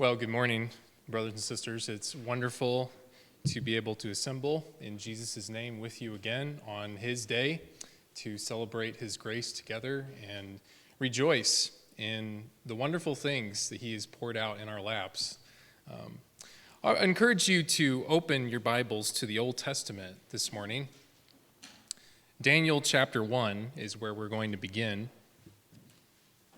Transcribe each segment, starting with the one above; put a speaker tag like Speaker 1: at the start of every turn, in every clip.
Speaker 1: Well, good morning, brothers and sisters. It's wonderful to be able to assemble in Jesus' name with you again on his day to celebrate his grace together and rejoice in the wonderful things that he has poured out in our laps. I encourage you to open your Bibles to the Old Testament this morning. Daniel chapter 1 is where we're going to begin.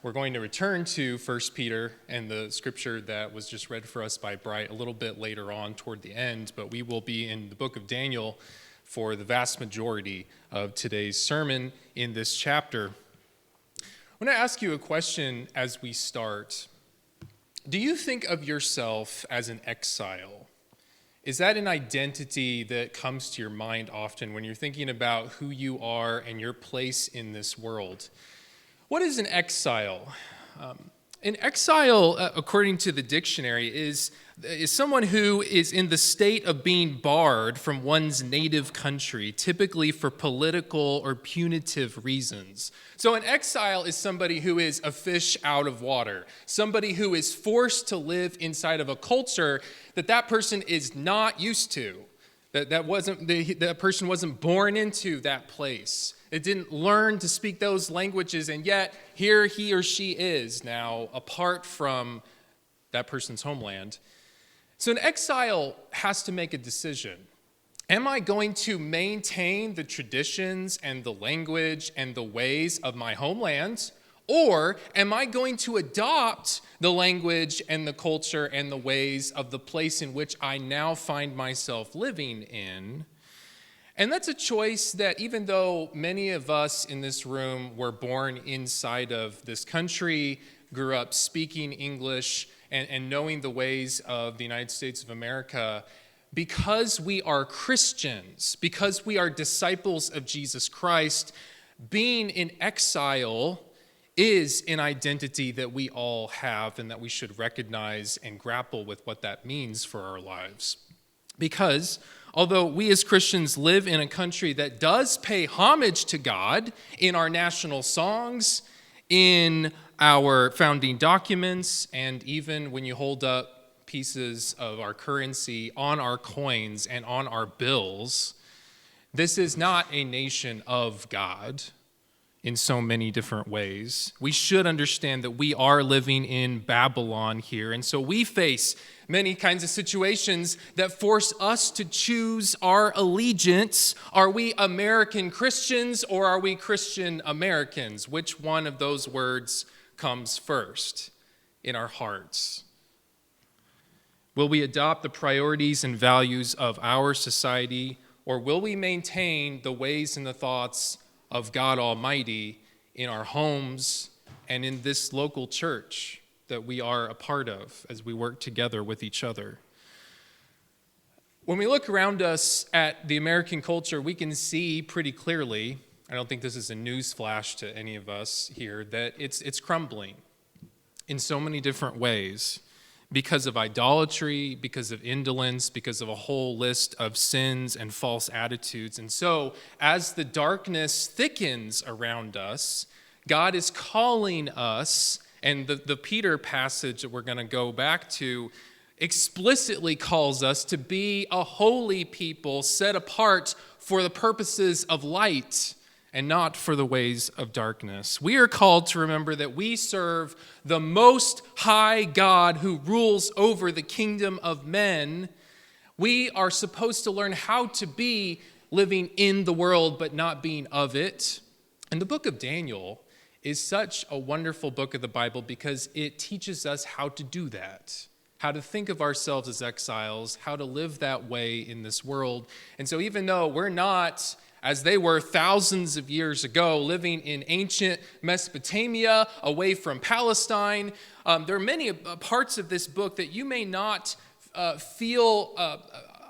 Speaker 1: We're going to return to 1 Peter and the scripture that was just read for us by Bright a little bit later on toward the end, but we will be in the book of Daniel for the vast majority of today's sermon in this chapter. I want to ask you a question as we start. Do you think of yourself as an exile? Is that an identity that comes to your mind often when you're thinking about who you are and your place in this world? What is an exile? An exile, according to the dictionary, is someone who is in the state of being barred from one's native country, typically for political or punitive reasons. So an exile is somebody who is a fish out of water, somebody who is forced to live inside of a culture that person is not used to, that person wasn't born into that place. It didn't learn to speak those languages, and yet here he or she is now apart from that person's homeland. So an exile has to make a decision. Am I going to maintain the traditions and the language and the ways of my homeland, or am I going to adopt the language and the culture and the ways of the place in which I now find myself living in? And that's a choice that even though many of us in this room were born inside of this country, grew up speaking English and knowing the ways of the United States of America, because we are Christians, because we are disciples of Jesus Christ, being in exile is an identity that we all have and that we should recognize and grapple with what that means for our lives. Because although we as Christians live in a country that does pay homage to God in our national songs, in our founding documents, and even when you hold up pieces of our currency on our coins and on our bills, this is not a nation of God in so many different ways. We should understand that we are living in Babylon here, and so we face many kinds of situations that force us to choose our allegiance. Are we American Christians or are we Christian Americans? Which one of those words comes first in our hearts? Will we adopt the priorities and values of our society, or will we maintain the ways and the thoughts of God Almighty in our homes and in this local church that we are a part of as we work together with each other? When we look around us at the American culture, we can see pretty clearly, I don't think this is a news flash to any of us here, that it's crumbling in so many different ways because of idolatry, because of indolence, because of a whole list of sins and false attitudes. And so, as the darkness thickens around us, God is calling us, and the Peter passage that we're going to go back to explicitly calls us to be a holy people set apart for the purposes of light and not for the ways of darkness. We are called to remember that we serve the Most High God who rules over the kingdom of men. We are supposed to learn how to be living in the world but not being of it. And the book of Daniel is such a wonderful book of the Bible because it teaches us how to do that, how to think of ourselves as exiles, how to live that way in this world. And so even though we're not, as they were thousands of years ago, living in ancient Mesopotamia, away from Palestine, there are many parts of this book that you may not feel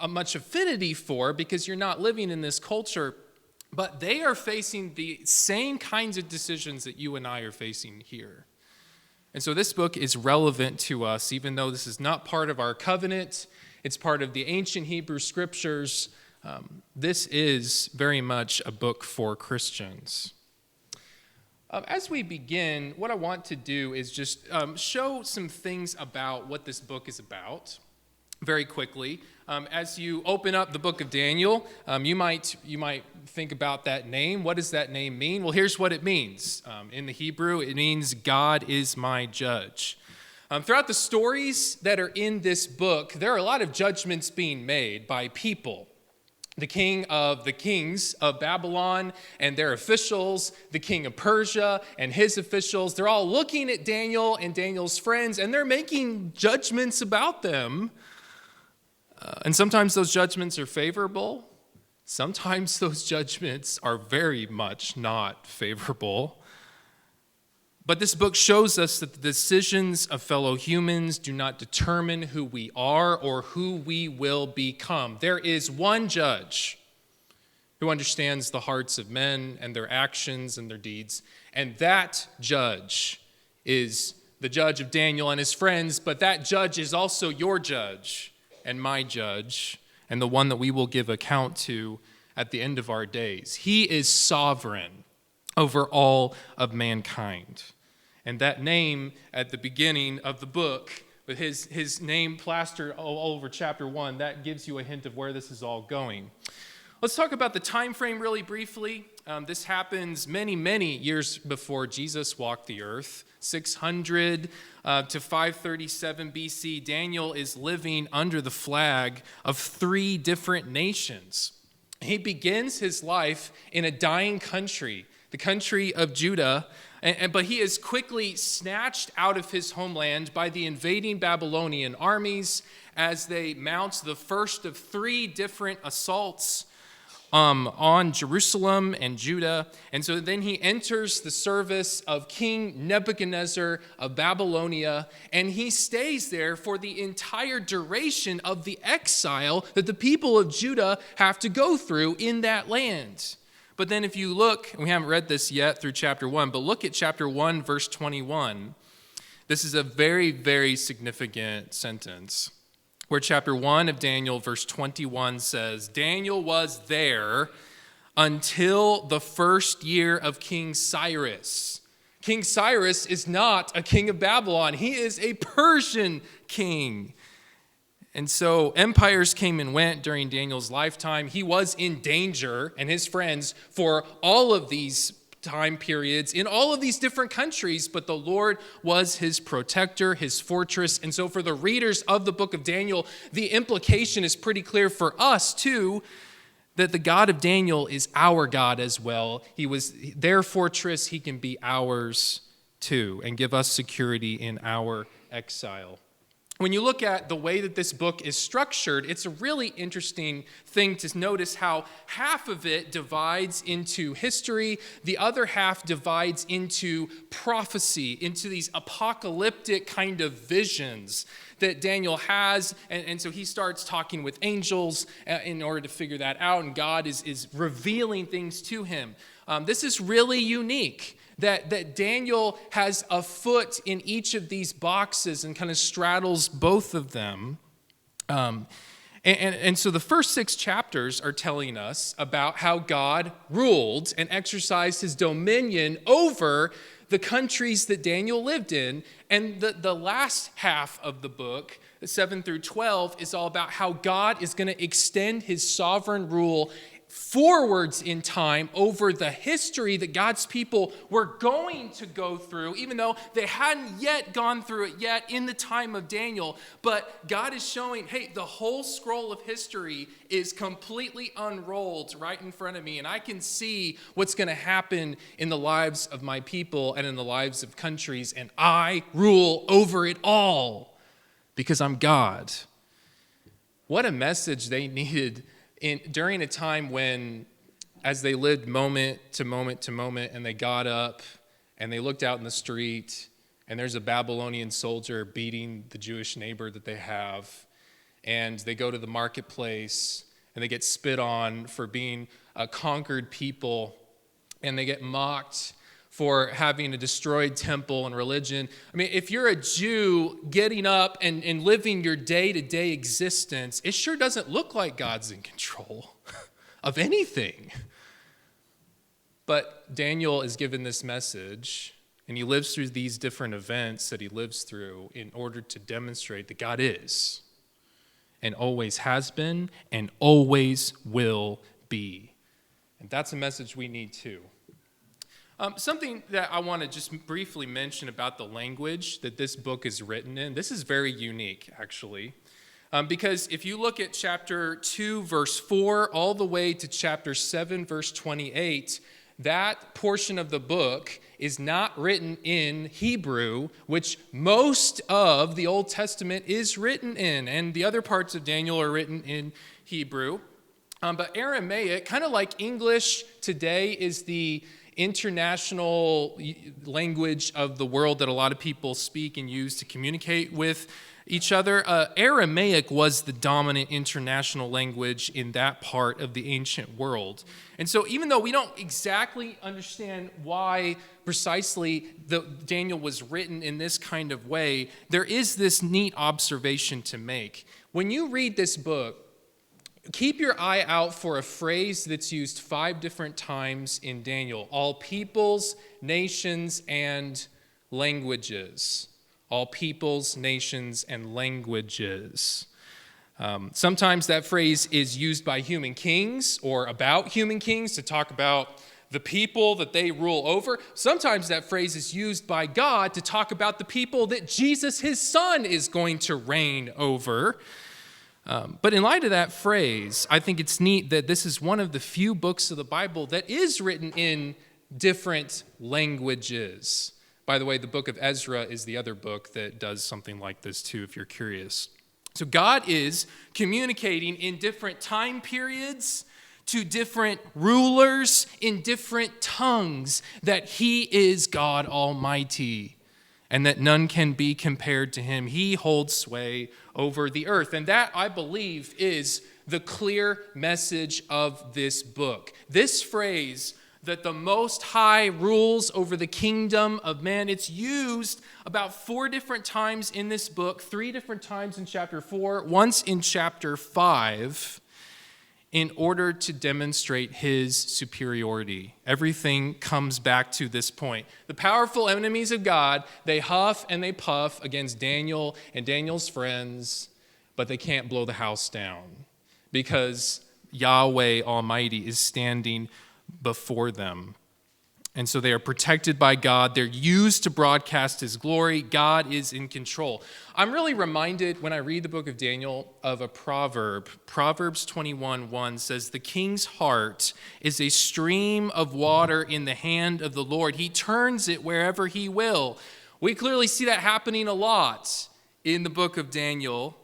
Speaker 1: a much affinity for because you're not living in this culture, but they are facing the same kinds of decisions that you and I are facing here. And so this book is relevant to us, even though this is not part of our covenant, it's part of the ancient Hebrew scriptures. This is very much a book for Christians. As we begin, what I want to do is just show some things about what this book is about very quickly. As you open up the book of Daniel, you might think about that name. What does that name mean? Well, here's what it means. In the Hebrew, it means God is my judge. Throughout the stories that are in this book, there are a lot of judgments being made by people. The king of the kings of Babylon and their officials, the king of Persia and his officials, they're all looking at Daniel and Daniel's friends, and they're making judgments about them. And sometimes those judgments are favorable. Sometimes those judgments are very much not favorable. But this book shows us that the decisions of fellow humans do not determine who we are or who we will become. There is one judge who understands the hearts of men and their actions and their deeds, and that judge is the judge of Daniel and his friends, but that judge is also your judge and my judge, and the one that we will give account to at the end of our days. He is sovereign over all of mankind. And that name at the beginning of the book, with his name plastered all over chapter 1, that gives you a hint of where this is all going. Let's talk about the time frame really briefly. This happens many, many years before Jesus walked the earth. 600 to 537 BC, Daniel is living under the flag of 3 different nations. He begins his life in a dying country, the country of Judah, but he is quickly snatched out of his homeland by the invading Babylonian armies as they mount the first of 3 different assaults on Jerusalem and Judah. And so then he enters the service of King Nebuchadnezzar of Babylonia, and he stays there for the entire duration of the exile that the people of Judah have to go through in that land. But then if you look, and we haven't read this yet through chapter 1, but look at chapter 1, verse 21. This is a very, very significant sentence, where chapter 1 of Daniel, verse 21 says, Daniel was there until the first year of King Cyrus. King Cyrus is not a king of Babylon. He is a Persian king. And so empires came and went during Daniel's lifetime. He was in danger, and his friends, for all of these time periods in all of these different countries, but the Lord was his protector, his fortress. And so for the readers of the book of Daniel, the implication is pretty clear for us too, that the God of Daniel is our God as well. He was their fortress. He can be ours too, and give us security in our exile. When you look at the way that this book is structured, it's a really interesting thing to notice how half of it divides into history, the other half divides into prophecy, into these apocalyptic kind of visions that Daniel has. And so he starts talking with angels in order to figure that out, and God is revealing things to him. This is really unique. That Daniel has a foot in each of these boxes and kind of straddles both of them. And so the first 6 chapters are telling us about how God ruled and exercised his dominion over the countries that Daniel lived in. And the last half of the book, 7 through 12, is all about how God is going to extend his sovereign rule forwards in time over the history that God's people were going to go through, even though they hadn't yet gone through it yet in the time of Daniel. But God is showing, hey, the whole scroll of history is completely unrolled right in front of me, and I can see what's going to happen in the lives of my people and in the lives of countries, and I rule over it all because I'm God. What a message they needed during a time when, as they lived moment to moment to moment, and they got up and they looked out in the street, and there's a Babylonian soldier beating the Jewish neighbor that they have, and they go to the marketplace and they get spit on for being a conquered people, and they get mocked for having a destroyed temple and religion. I mean, if you're a Jew getting up and living your day-to-day existence, it sure doesn't look like God's in control of anything. But Daniel is given this message, and he lives through these different events that he lives through in order to demonstrate that God is, and always has been, and always will be. And that's a message we need too. Something that I want to just briefly mention about the language that this book is written in. This is very unique, actually. Because if you look at chapter 2, verse 4, all the way to chapter 7, verse 28, that portion of the book is not written in Hebrew, which most of the Old Testament is written in, and the other parts of Daniel are written in Hebrew. But Aramaic, kind of like English today, is the international language of the world that a lot of people speak and use to communicate with each other. Aramaic was the dominant international language in that part of the ancient world. And so even though we don't exactly understand why precisely Daniel was written in this kind of way, there is this neat observation to make. When you read this book, keep your eye out for a phrase that's used 5 different times in Daniel. All peoples, nations, and languages. All peoples, nations, and languages. Sometimes that phrase is used by human kings or about human kings to talk about the people that they rule over. Sometimes that phrase is used by God to talk about the people that Jesus, his son, is going to reign over. But in light of that phrase, I think it's neat that this is one of the few books of the Bible that is written in different languages. By the way, the book of Ezra is the other book that does something like this too, if you're curious. So God is communicating in different time periods to different rulers in different tongues that he is God Almighty, and that none can be compared to him. He holds sway over the earth. And that, I believe, is the clear message of this book. This phrase, that the Most High rules over the kingdom of man, it's used about 4 different times in this book, 3 different times in chapter 4, once in chapter 5, in order to demonstrate his superiority. Everything comes back to this point. The powerful enemies of God, they huff and they puff against Daniel and Daniel's friends, but they can't blow the house down because Yahweh Almighty is standing before them. And so they are protected by God. They're used to broadcast his glory. God is in control. I'm really reminded when I read the book of Daniel of a proverb. Proverbs 21:1 says, "The king's heart is a stream of water in the hand of the Lord. He turns it wherever he will." We clearly see that happening a lot in the book of Daniel.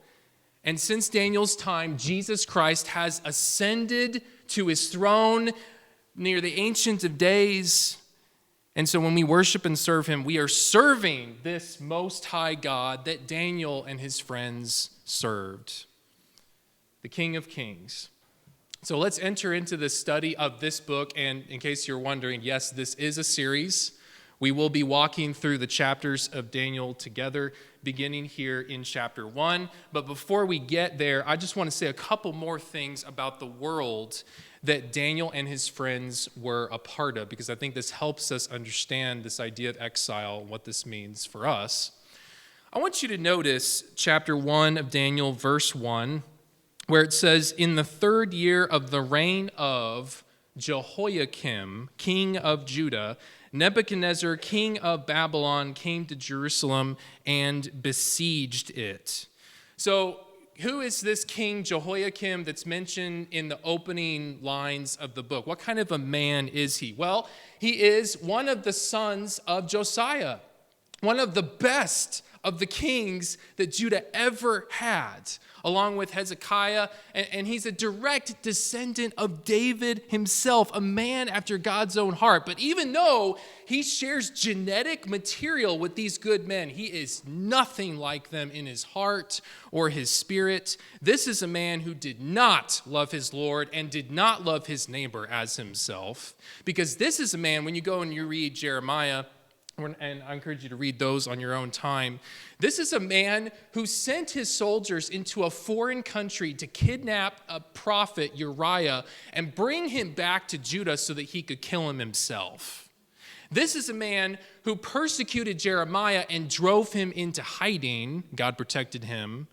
Speaker 1: And since Daniel's time, Jesus Christ has ascended to his throne near the Ancient of Days. And so when we worship and serve him, we are serving this Most High God that Daniel and his friends served, the King of Kings. So let's enter into the study of this book. And in case you're wondering, yes, this is a series. We will be walking through the chapters of Daniel together, beginning here in chapter 1. But before we get there, I just want to say a couple more things about the world that Daniel and his friends were a part of, because I think this helps us understand this idea of exile and what this means for us. I want you to notice chapter 1 of Daniel, verse 1, where it says, "In the 3rd year of the reign of Jehoiakim, king of Judah, Nebuchadnezzar, king of Babylon, came to Jerusalem and besieged it." So, who is this King Jehoiakim that's mentioned in the opening lines of the book? What kind of a man is he? Well, he is one of the sons of Josiah, one of the best of the kings that Judah ever had, along with Hezekiah. And he's a direct descendant of David himself, a man after God's own heart. But even though he shares genetic material with these good men, he is nothing like them in his heart or his spirit. This is a man who did not love his Lord and did not love his neighbor as himself. Because this is a man, when you go and you read Jeremiah And I encourage you to read those on your own time. This is a man who sent his soldiers into a foreign country to kidnap a prophet, Uriah, and bring him back to Judah so that he could kill him himself. This is a man who persecuted Jeremiah and drove him into hiding. God protected him.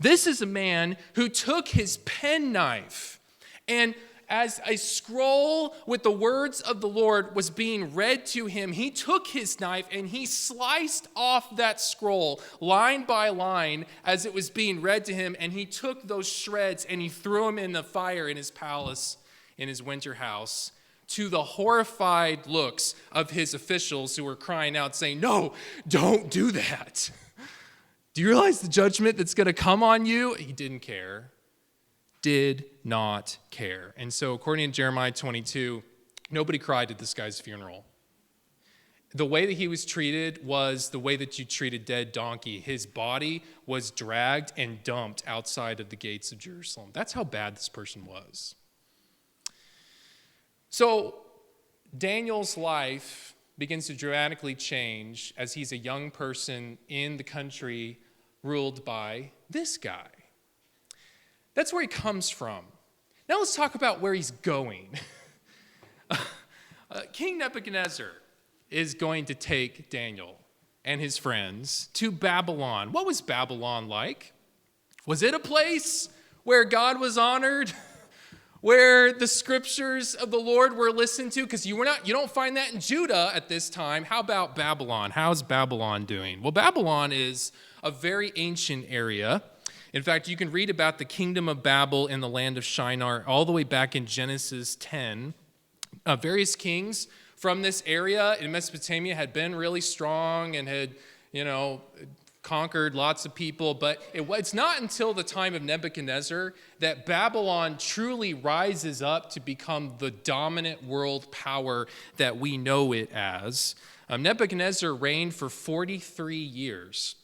Speaker 1: This is a man who took his penknife, and as a scroll with the words of the Lord was being read to him, he took his knife and he sliced off that scroll line by line as it was being read to him, and he took those shreds and he threw them in the fire in his palace, in his winter house, to the horrified looks of his officials who were crying out saying, "No, don't do that. Do you realize the judgment that's going to come on you?" He didn't care. Did not care. And so according to Jeremiah 22, nobody cried at this guy's funeral. The way that he was treated was the way that you treat a dead donkey. His body was dragged and dumped outside of the gates of Jerusalem. That's how bad this person was. So Daniel's life begins to dramatically change as he's a young person in the country ruled by this guy. That's where he comes from. Now let's talk about where he's going. King Nebuchadnezzar is going to take Daniel and his friends to Babylon. What was Babylon like? Was it a place where God was honored? Where the scriptures of the Lord were listened to? Because you don't find that in Judah at this time. How about Babylon? How's Babylon doing? Well, Babylon is a very ancient area. In fact, you can read about the kingdom of Babel in the land of Shinar all the way back in Genesis 10. Various kings from this area in Mesopotamia had been really strong and had, conquered lots of people. But it's not until the time of Nebuchadnezzar that Babylon truly rises up to become the dominant world power that we know it as. Nebuchadnezzar reigned for 43 years.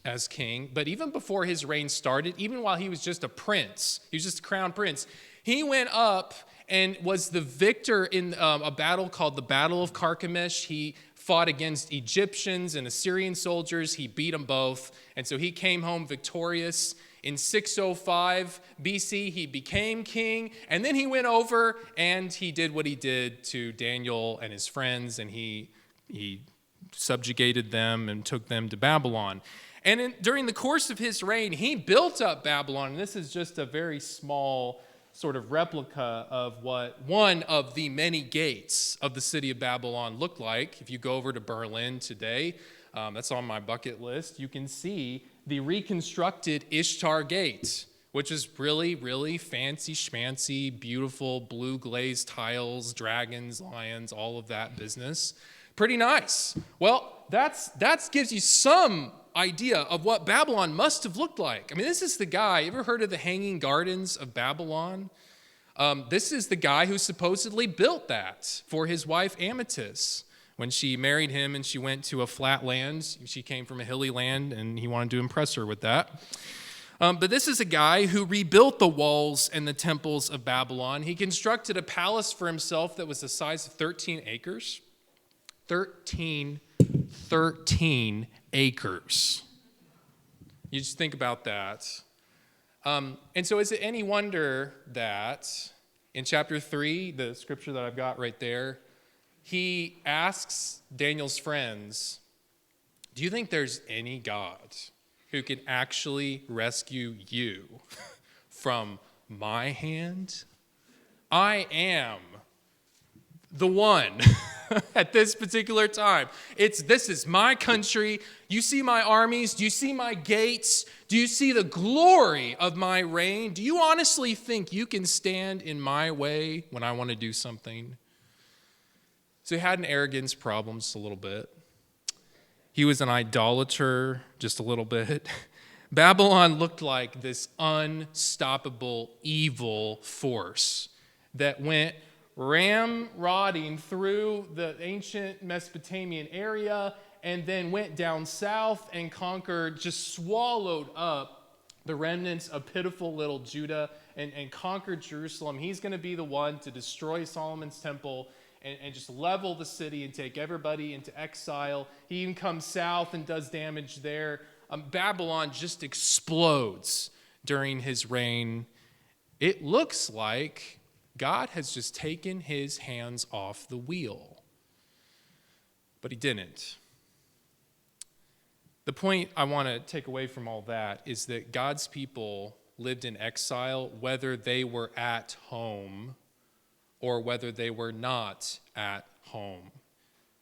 Speaker 1: As king, but even before his reign started, even while he was just a prince, he was just a crown prince, he went up and was the victor in a battle called the Battle of Carchemish. He fought against Egyptians and Assyrian soldiers. He beat them both, and so he came home victorious. In 605 BC, he became king, and then he went over and he did what he did to Daniel and his friends, and he subjugated them and took them to Babylon. And during the course of his reign, he built up Babylon. And this is just a very small sort of replica of what one of the many gates of the city of Babylon looked like. If you go over to Berlin today, that's on my bucket list, you can see the reconstructed Ishtar Gate, which is really, really fancy schmancy, beautiful blue glazed tiles, dragons, lions, all of that business. Pretty nice. Well, that gives you some idea of what Babylon must have looked like. I mean, this is the guy, you ever heard of the Hanging Gardens of Babylon? This is the guy who supposedly built that for his wife Amethyst. When she married him and she went to a flat land, she came from a hilly land and he wanted to impress her with that. But this is a guy who rebuilt the walls and the temples of Babylon. He constructed a palace for himself that was the size of 13 acres. 13 acres. You just think about that. And so is it any wonder that in chapter 3, the scripture that I've got right there, he asks Daniel's friends, do you think there's any God who can actually rescue you from my hand? I am the one at this particular time. This is my country. You see my armies? Do you see my gates? Do you see the glory of my reign? Do you honestly think you can stand in my way when I want to do something? So he had an arrogance problem just a little bit. He was an idolater just a little bit. Babylon looked like this unstoppable evil force that went ramrodding through the ancient Mesopotamian area and then went down south and conquered, just swallowed up the remnants of pitiful little Judah and conquered Jerusalem. He's going to be the one to destroy Solomon's temple and just level the city and take everybody into exile. He even comes south and does damage there. Babylon just explodes during his reign. It looks like God has just taken his hands off the wheel. But he didn't. The point I want to take away from all that is that God's people lived in exile whether they were at home or whether they were not at home.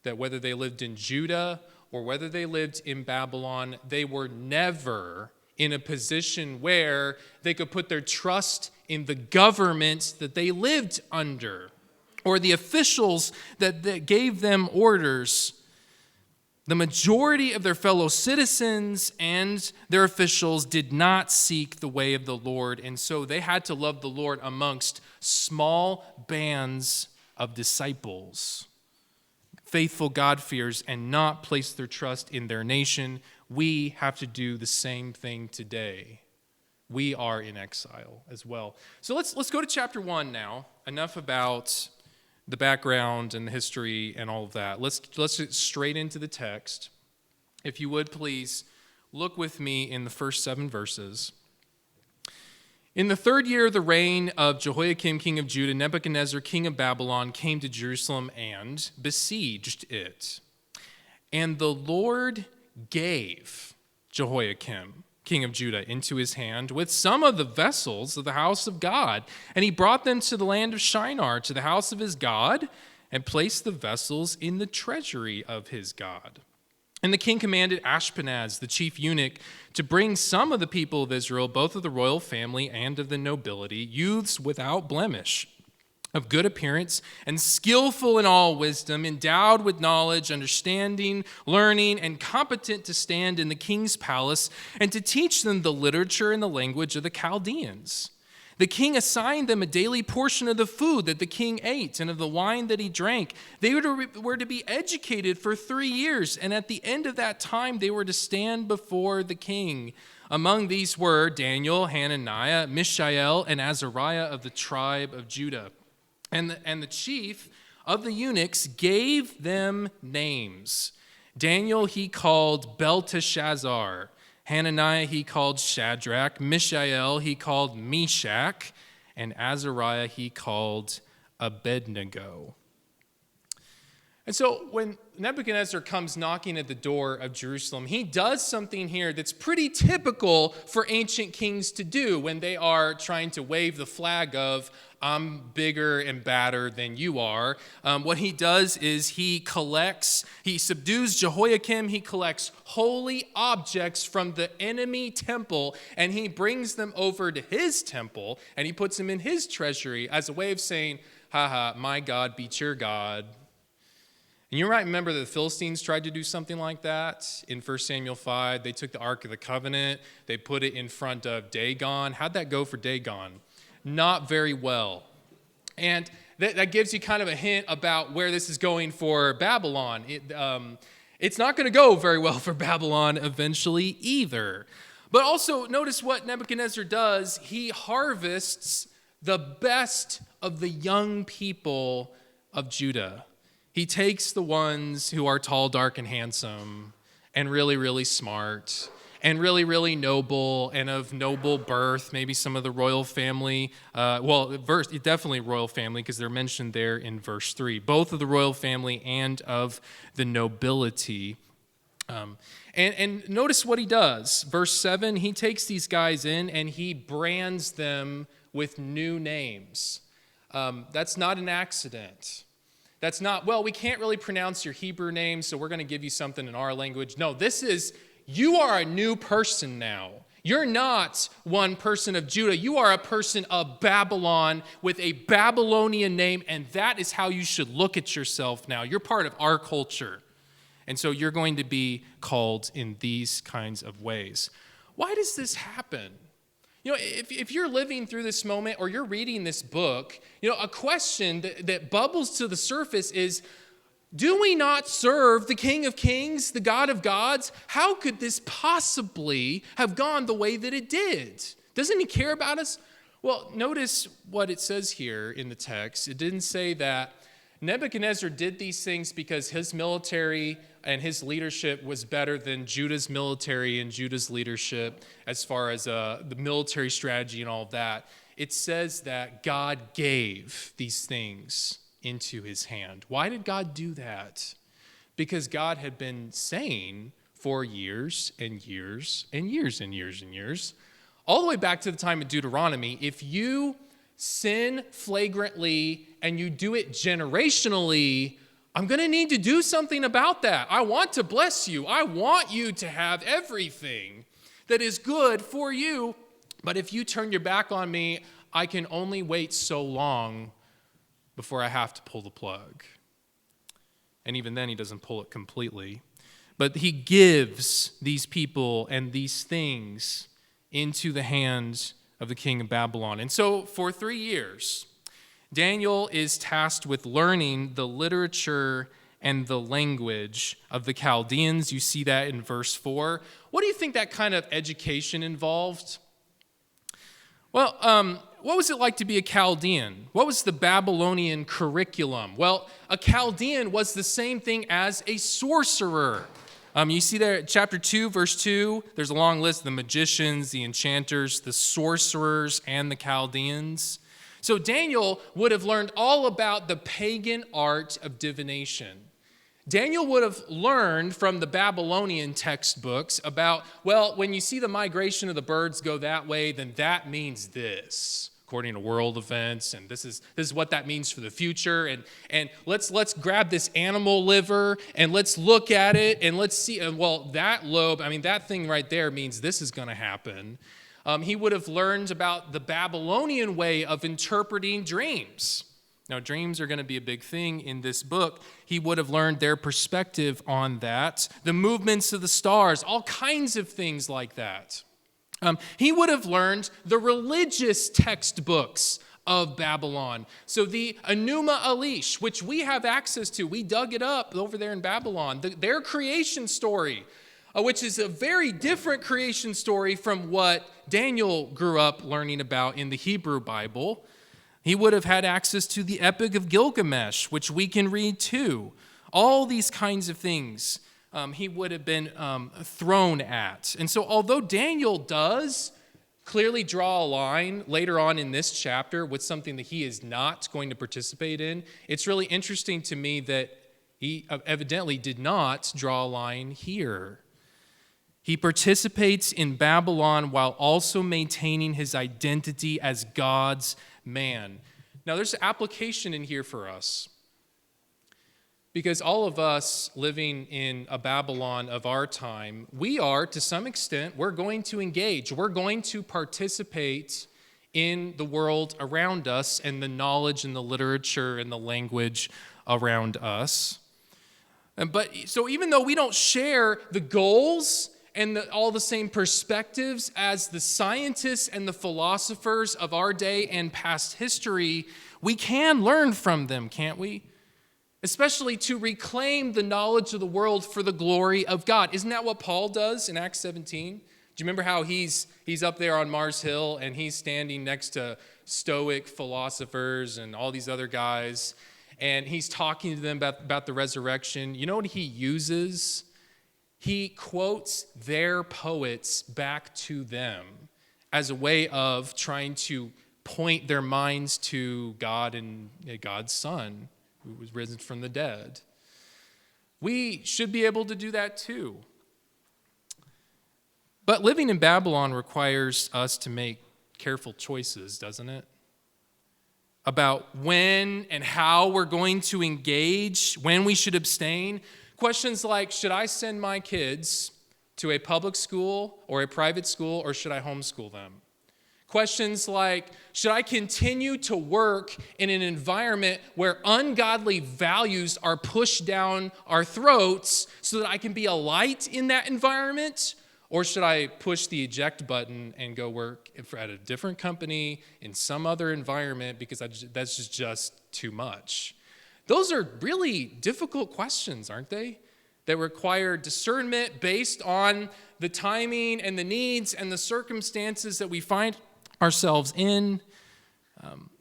Speaker 1: That whether they lived in Judah or whether they lived in Babylon, they were never in a position where they could put their trust in the government that they lived under or the officials that gave them orders. The majority of their fellow citizens and their officials did not seek the way of the Lord, and so they had to love the Lord amongst small bands of disciples, faithful God-fearers, and not place their trust in their nation. We have to do the same thing today. We are in exile as well. So let's go to chapter 1 now. Enough about the background and the history and all of that. Let's get straight into the text. If you would, please look with me in the first 7 verses. In the 3rd year of the reign of Jehoiakim, king of Judah, Nebuchadnezzar, king of Babylon, came to Jerusalem and besieged it. And the Lord gave Jehoiakim, king of Judah, into his hand with some of the vessels of the house of God. And he brought them to the land of Shinar, to the house of his God, and placed the vessels in the treasury of his God. And the king commanded Ashpenaz, the chief eunuch, to bring some of the people of Israel, both of the royal family and of the nobility, youths without blemish, of good appearance and skillful in all wisdom, endowed with knowledge, understanding, learning, and competent to stand in the king's palace, and to teach them the literature and the language of the Chaldeans. The king assigned them a daily portion of the food that the king ate and of the wine that he drank. They were to be educated for 3 years, and at the end of that time they were to stand before the king. Among these were Daniel, Hananiah, Mishael, and Azariah of the tribe of Judah. And the chief of the eunuchs gave them names. Daniel he called Belteshazzar. Hananiah he called Shadrach. Mishael he called Meshach. And Azariah he called Abednego. And so when Nebuchadnezzar comes knocking at the door of Jerusalem, he does something here that's pretty typical for ancient kings to do when they are trying to wave the flag of, I'm bigger and badder than you are. What he does is he subdues Jehoiakim, he collects holy objects from the enemy temple, and he brings them over to his temple, and he puts them in his treasury as a way of saying, haha, my God beats your God. And you might remember that the Philistines tried to do something like that in 1 Samuel 5. They took the Ark of the Covenant, they put it in front of Dagon. How'd that go for Dagon? Not very well. And that gives you kind of a hint about where this is going for Babylon. It's not going to go very well for Babylon eventually either. But also notice what Nebuchadnezzar does. He harvests the best of the young people of Judah. He takes the ones who are tall, dark, and handsome, and really, really smart, and really, really noble, and of noble birth, maybe some of the royal family. Definitely royal family, because they're mentioned there in verse 3. Both of the royal family and of the nobility. And notice what he does. Verse 7, he takes these guys in, and he brands them with new names. That's not an accident. That's not, well, we can't really pronounce your Hebrew name, so we're going to give you something in our language. No, this is, you are a new person now. You're not one person of Judah. You are a person of Babylon with a Babylonian name, and that is how you should look at yourself now. You're part of our culture. And so you're going to be called in these kinds of ways. Why does this happen? You know, if you're living through this moment or you're reading this book, you know, a question that bubbles to the surface is, do we not serve the King of Kings, the God of gods? How could this possibly have gone the way that it did? Doesn't he care about us? Well, notice what it says here in the text. It didn't say that Nebuchadnezzar did these things because his military and his leadership was better than Judah's military and Judah's leadership as far as the military strategy and all of that. It says that God gave these things into his hand. Why did God do that? Because God had been saying for years and years and years and years and years, all the way back to the time of Deuteronomy, if you sin flagrantly and you do it generationally, I'm going to need to do something about that. I want to bless you. I want you to have everything that is good for you. But if you turn your back on me, I can only wait so long before I have to pull the plug. And even then, he doesn't pull it completely. But he gives these people and these things into the hands of the king of Babylon. And so for 3 years, Daniel is tasked with learning the literature and the language of the Chaldeans. You see that in verse 4. What do you think that kind of education involved? Well, what was it like to be a Chaldean? What was the Babylonian curriculum? Well, a Chaldean was the same thing as a sorcerer. You see there, chapter 2, verse 2, there's a long list: the magicians, the enchanters, the sorcerers, and the Chaldeans. So Daniel would have learned all about the pagan art of divination. Daniel would have learned from the Babylonian textbooks about, well, when you see the migration of the birds go that way, then that means this, according to world events, and this is what that means for the future. And let's grab this animal liver and let's look at it and let's see. Well, that lobe, that thing right there means this is going to happen. He would have learned about the Babylonian way of interpreting dreams. Now, dreams are going to be a big thing in this book. He would have learned their perspective on that, the movements of the stars, all kinds of things like that. He would have learned the religious textbooks of Babylon. So the Enuma Elish, which we have access to, we dug it up over there in Babylon, their creation story, which is a very different creation story from what Daniel grew up learning about in the Hebrew Bible. He would have had access to the Epic of Gilgamesh, which we can read too. All these kinds of things he would have been thrown at. And so although Daniel does clearly draw a line later on in this chapter with something that he is not going to participate in, it's really interesting to me that he evidently did not draw a line here. He participates in Babylon while also maintaining his identity as God's man. Now, there's an application in here for us, because all of us living in a Babylon of our time, we are, to some extent, we're going to engage. We're going to participate in the world around us and the knowledge and the literature and the language around us. But so even though we don't share the goals and all the same perspectives as the scientists and the philosophers of our day and past history, we can learn from them, can't we? Especially to reclaim the knowledge of the world for the glory of God. Isn't that what Paul does in Acts 17? Do you remember how he's up there on Mars Hill and he's standing next to Stoic philosophers and all these other guys, and he's talking to them about the resurrection? You know what he uses? He quotes their poets back to them as a way of trying to point their minds to God and God's Son, who was risen from the dead. We should be able to do that too. But living in Babylon requires us to make careful choices, doesn't it? About when and how we're going to engage, when we should abstain. Questions like, should I send my kids to a public school or a private school, or should I homeschool them? Questions like, should I continue to work in an environment where ungodly values are pushed down our throats so that I can be a light in that environment? Or should I push the eject button and go work at a different company in some other environment because that's just too much? Those are really difficult questions, aren't they? That require discernment based on the timing and the needs and the circumstances that we find ourselves in.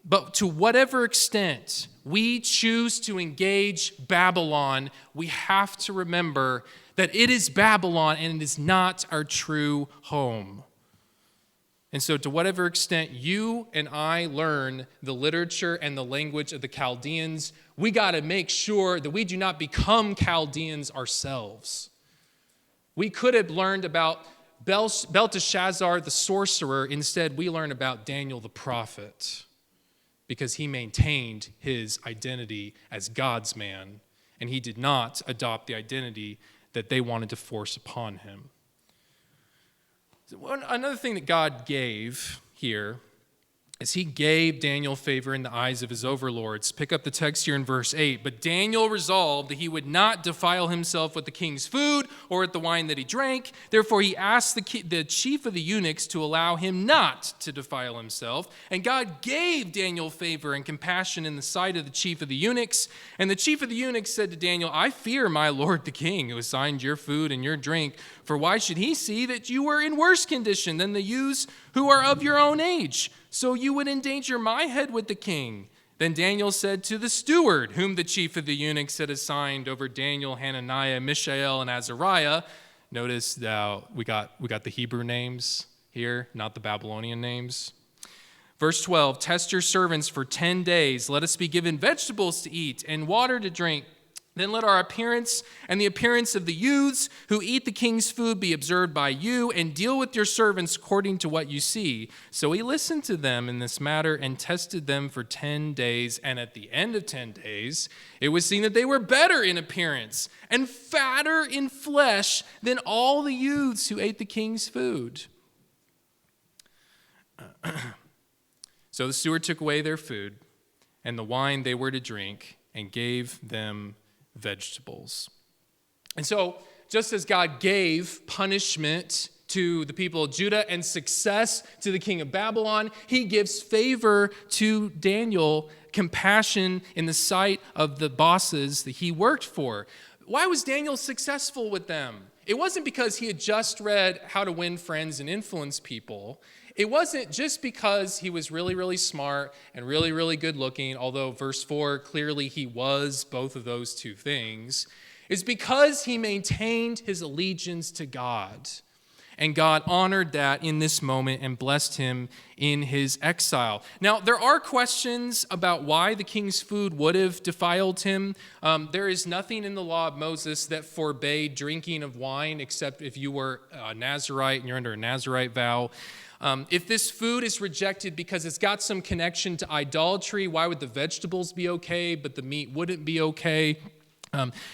Speaker 1: But to whatever extent we choose to engage Babylon, we have to remember that it is Babylon and it is not our true home. And so to whatever extent you and I learn the literature and the language of the Chaldeans, we got to make sure that we do not become Chaldeans ourselves. We could have learned about Belteshazzar the sorcerer. Instead, we learn about Daniel the prophet because he maintained his identity as God's man, and he did not adopt the identity that they wanted to force upon him. Another thing that God gave here is he gave Daniel favor in the eyes of his overlords. Pick up the text here in verse 8. But Daniel resolved that he would not defile himself with the king's food or with the wine that he drank. Therefore he asked the chief of the eunuchs to allow him not to defile himself. And God gave Daniel favor and compassion in the sight of the chief of the eunuchs. And the chief of the eunuchs said to Daniel, I fear my lord the king, who assigned your food and your drink. For why should he see that you are in worse condition than the youths who are of your own age? So you would endanger my head with the king. Then Daniel said to the steward, whom the chief of the eunuchs had assigned over Daniel, Hananiah, Mishael, and Azariah. Notice now we got the Hebrew names here, not the Babylonian names. Verse 12, test your servants for 10 days. Let us be given vegetables to eat and water to drink. Then let our appearance and the appearance of the youths who eat the king's food be observed by you, and deal with your servants according to what you see. So he listened to them in this matter and tested them for 10 days. And at the end of 10 days, it was seen that they were better in appearance and fatter in flesh than all the youths who ate the king's food. So the steward took away their food and the wine they were to drink and gave them vegetables. And so, just as God gave punishment to the people of Judah and success to the king of Babylon, he gives favor to Daniel, compassion in the sight of the bosses that he worked for. Why was Daniel successful with them? It wasn't because he had just read How to Win Friends and Influence People. It wasn't just because he was really, really smart and really, really good looking, although verse 4, clearly he was both of those two things. It's because he maintained his allegiance to God. And God honored that in this moment and blessed him in his exile. Now, there are questions about why the king's food would have defiled him. There is nothing in the law of Moses that forbade drinking of wine, except if you were a Nazirite and you're under a Nazirite vow. If this food is rejected because it's got some connection to idolatry, why would the vegetables be okay, but the meat wouldn't be okay?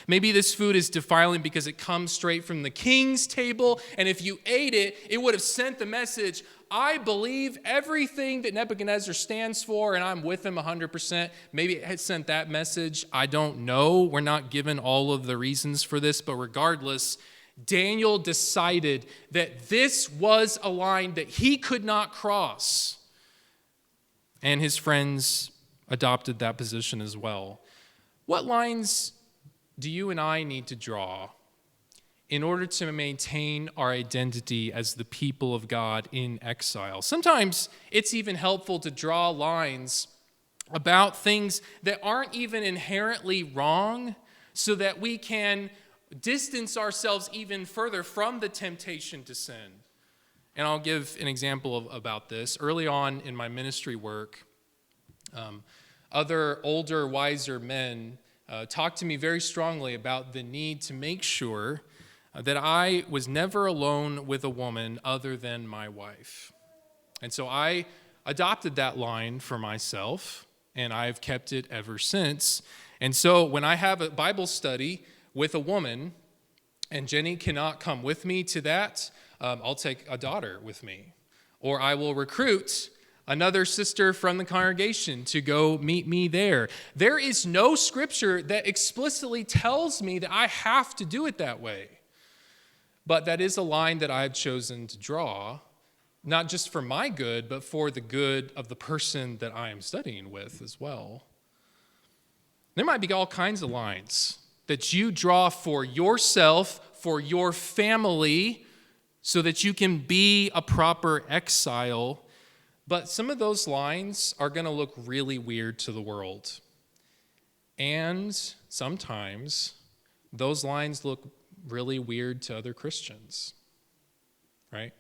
Speaker 1: Maybe this food is defiling because it comes straight from the king's table, and if you ate it, it would have sent the message, I believe everything that Nebuchadnezzar stands for, and I'm with him 100%. Maybe it had sent that message. I don't know. We're not given all of the reasons for this, but regardless, Daniel decided that this was a line that he could not cross. And his friends adopted that position as well. What lines do you and I need to draw in order to maintain our identity as the people of God in exile? Sometimes it's even helpful to draw lines about things that aren't even inherently wrong so that we can distance ourselves even further from the temptation to sin. And I'll give an example about this. Early on in my ministry work, other older, wiser men talked to me very strongly about the need to make sure that I was never alone with a woman other than my wife. And so I adopted that line for myself, and I've kept it ever since. And so when I have a Bible study with a woman, and Jenny cannot come with me to that, I'll take a daughter with me. Or I will recruit another sister from the congregation to go meet me there. There is no scripture that explicitly tells me that I have to do it that way. But that is a line that I've chosen to draw, not just for my good, but for the good of the person that I am studying with as well. There might be all kinds of lines that you draw for yourself, for your family, so that you can be a proper exile. But some of those lines are going to look really weird to the world. And sometimes those lines look really weird to other Christians, right?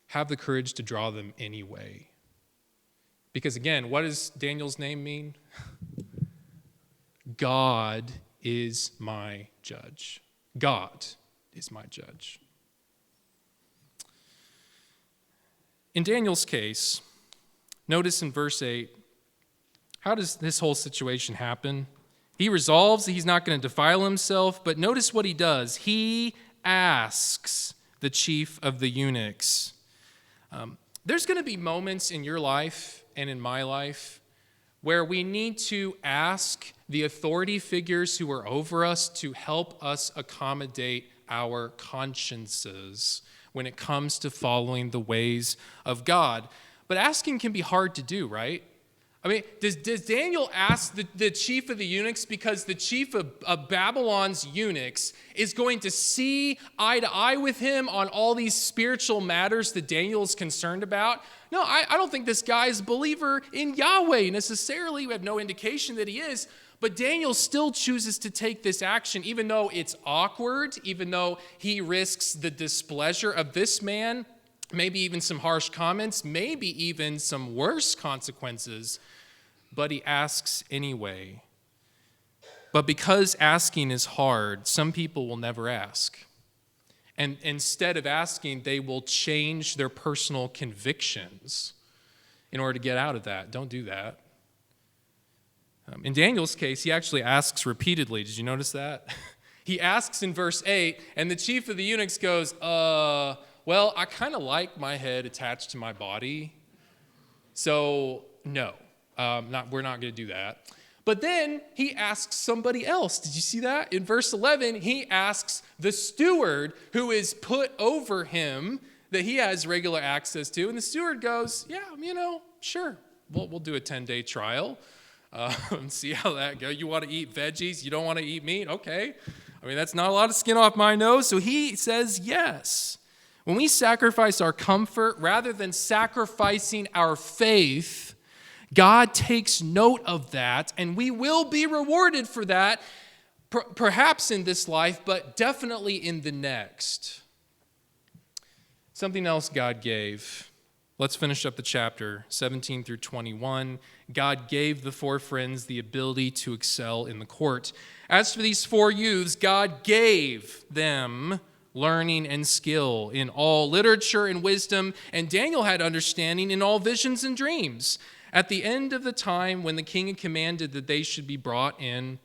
Speaker 1: Have the courage to draw them anyway. Because again, what does Daniel's name mean? God is my judge. God is my judge. In Daniel's case, notice in verse 8, how does this whole situation happen? He resolves that he's not going to defile himself, but notice what he does. He asks the chief of the eunuchs. There's going to be moments in your life and in my life where we need to ask the authority figures who are over us to help us accommodate our consciences when it comes to following the ways of God. But asking can be hard to do, right? I mean, does Daniel ask the chief of the eunuchs because the chief of Babylon's eunuchs is going to see eye to eye with him on all these spiritual matters that Daniel is concerned about? No, I don't think this guy is a believer in Yahweh necessarily. We have no indication that he is. But Daniel still chooses to take this action, even though it's awkward, even though he risks the displeasure of this man, maybe even some harsh comments, maybe even some worse consequences, but he asks anyway. But because asking is hard, some people will never ask. And instead of asking, they will change their personal convictions in order to get out of that. Don't do that. In Daniel's case, he actually asks repeatedly. Did you notice that? He asks in verse 8, and the chief of the eunuchs goes, well, I kind of like my head attached to my body, so no, we're not going to do that. But then he asks somebody else. Did you see that? In verse 11, he asks the steward who is put over him that he has regular access to, and the steward goes, yeah, sure, we'll do a 10-day trial. And see how that goes. You want to eat veggies? You don't want to eat meat? Okay. That's not a lot of skin off my nose. So he says yes. When we sacrifice our comfort rather than sacrificing our faith, God takes note of that, and we will be rewarded for that, perhaps in this life, but definitely in the next. Something else God gave. Let's finish up the chapter, 17 through 21. God gave the four friends the ability to excel in the court. As for these four youths, God gave them learning and skill in all literature and wisdom, and Daniel had understanding in all visions and dreams. At the end of the time when the king had commanded that they should be brought in,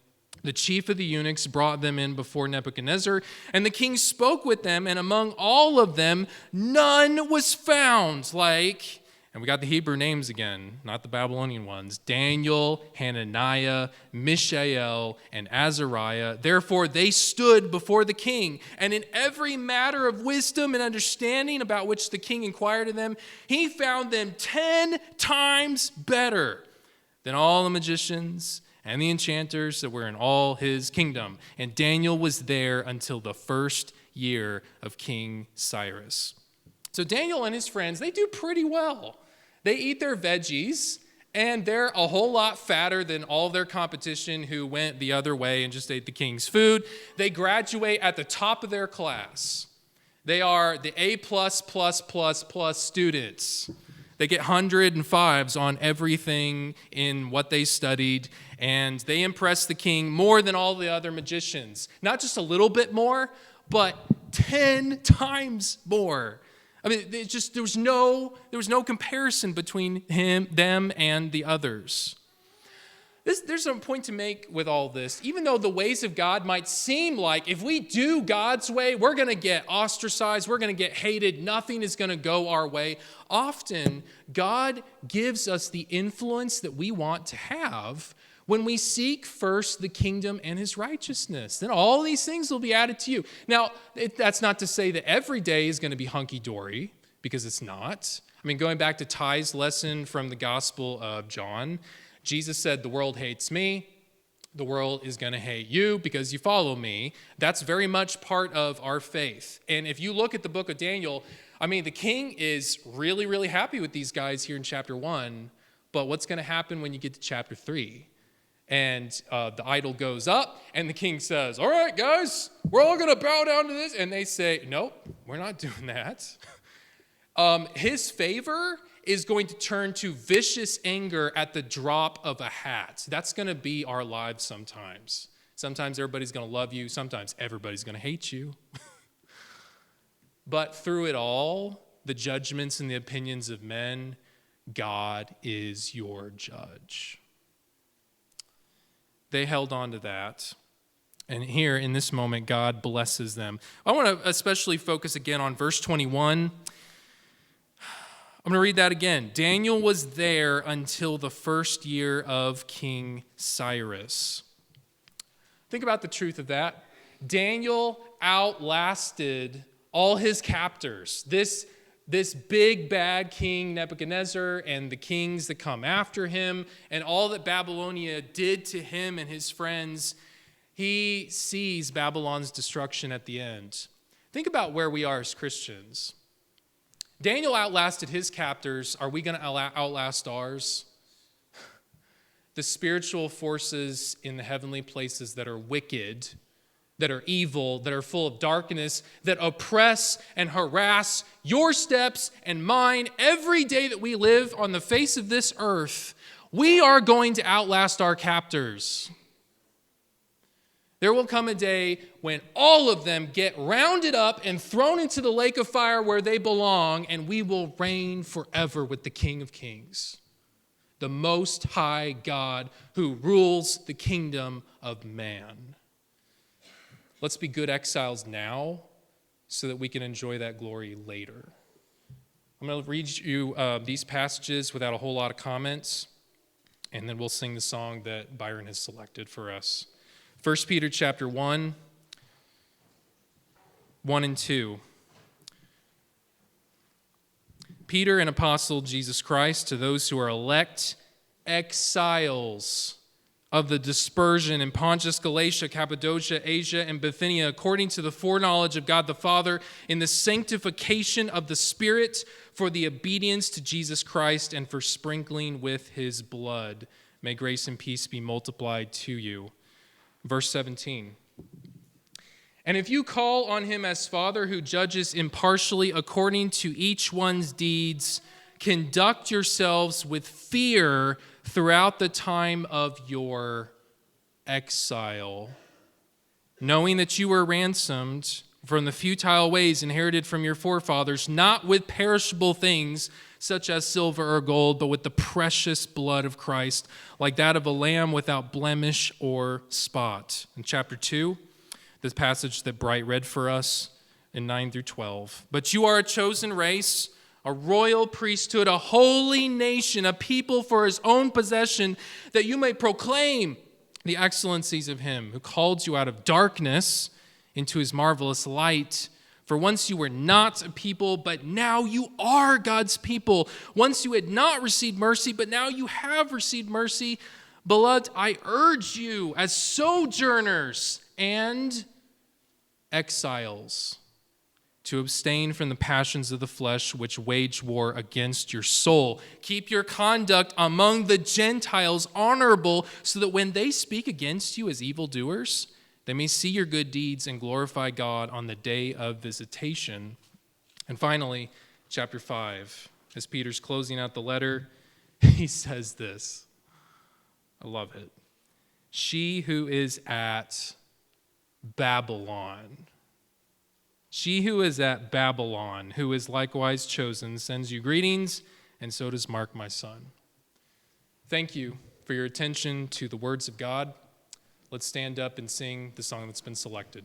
Speaker 1: the chief of the eunuchs brought them in before Nebuchadnezzar, and the king spoke with them, and among all of them, none was found like, and we got the Hebrew names again, not the Babylonian ones, Daniel, Hananiah, Mishael, and Azariah. Therefore they stood before the king, and in every matter of wisdom and understanding about which the king inquired of them, he found them 10 times better than all the magicians and the enchanters that were in all his kingdom. And Daniel was there until the first year of King Cyrus. So Daniel and his friends, they do pretty well. They eat their veggies, and they're a whole lot fatter than all their competition who went the other way and just ate the king's food. They graduate at the top of their class. They are the A+++ students. They get 105s on everything in what they studied, and they impress the king more than all the other magicians. Not just a little bit more, but 10 times more. There was no comparison between them, and the others. There's a point to make with all this. Even though the ways of God might seem like if we do God's way, we're going to get ostracized, we're going to get hated, nothing is going to go our way. Often, God gives us the influence that we want to have when we seek first the kingdom and his righteousness. Then all these things will be added to you. Now, that's not to say that every day is going to be hunky-dory, because it's not. Going back to Ty's lesson from the Gospel of John, Jesus said, the world hates me, the world is going to hate you because you follow me. That's very much part of our faith. And if you look at the book of Daniel, I mean, the king is really, really happy with these guys here in chapter 1, but what's going to happen when you get to chapter 3? And the idol goes up, and the king says, all right, guys, we're all going to bow down to this. And they say, nope, we're not doing that. His favor is going to turn to vicious anger at the drop of a hat. That's going to be our lives sometimes. Sometimes everybody's going to love you. Sometimes everybody's going to hate you. But through it all, the judgments and the opinions of men, God is your judge. They held on to that. And here in this moment, God blesses them. I want to especially focus again on verse 21. I'm going to read that again. Daniel was there until the first year of King Cyrus. Think about the truth of that. Daniel outlasted all his captors. This big bad king Nebuchadnezzar and the kings that come after him and all that Babylonia did to him and his friends, he sees Babylon's destruction at the end. Think about where we are as Christians. Daniel outlasted his captors. Are we going to outlast ours? The spiritual forces in the heavenly places that are wicked, that are evil, that are full of darkness, that oppress and harass your steps and mine every day that we live on the face of this earth, we are going to outlast our captors. There will come a day when all of them get rounded up and thrown into the lake of fire where they belong, and we will reign forever with the King of Kings, the Most High God who rules the kingdom of man. Let's be good exiles now so that we can enjoy that glory later. I'm going to read you these passages without a whole lot of comments, and then we'll sing the song that Byron has selected for us. 1 Peter chapter 1, 1 and 2. Peter, an apostle of Jesus Christ, to those who are elect exiles of the dispersion in Pontus, Galatia, Cappadocia, Asia, and Bithynia, according to the foreknowledge of God the Father, in the sanctification of the Spirit, for the obedience to Jesus Christ, and for sprinkling with his blood. May grace and peace be multiplied to you. Verse 17. And if you call on him as Father who judges impartially according to each one's deeds, conduct yourselves with fear throughout the time of your exile, knowing that you were ransomed from the futile ways inherited from your forefathers, not with perishable things such as silver or gold, but with the precious blood of Christ, like that of a lamb without blemish or spot. In chapter 2, the passage that Bright read for us in 9 through 12. But you are a chosen race, a royal priesthood, a holy nation, a people for his own possession, that you may proclaim the excellencies of him who called you out of darkness into his marvelous light. For once you were not a people, but now you are God's people. Once you had not received mercy, but now you have received mercy. Beloved, I urge you as sojourners and exiles to abstain from the passions of the flesh which wage war against your soul. Keep your conduct among the Gentiles honorable, so that when they speak against you as evildoers, they may see your good deeds and glorify God on the day of visitation. And finally, chapter 5, as Peter's closing out the letter, he says this. I love it. She who is at Babylon, she who is at Babylon, who is likewise chosen, sends you greetings, and so does Mark, my son. Thank you for your attention to the words of God. Let's stand up and sing the song that's been selected.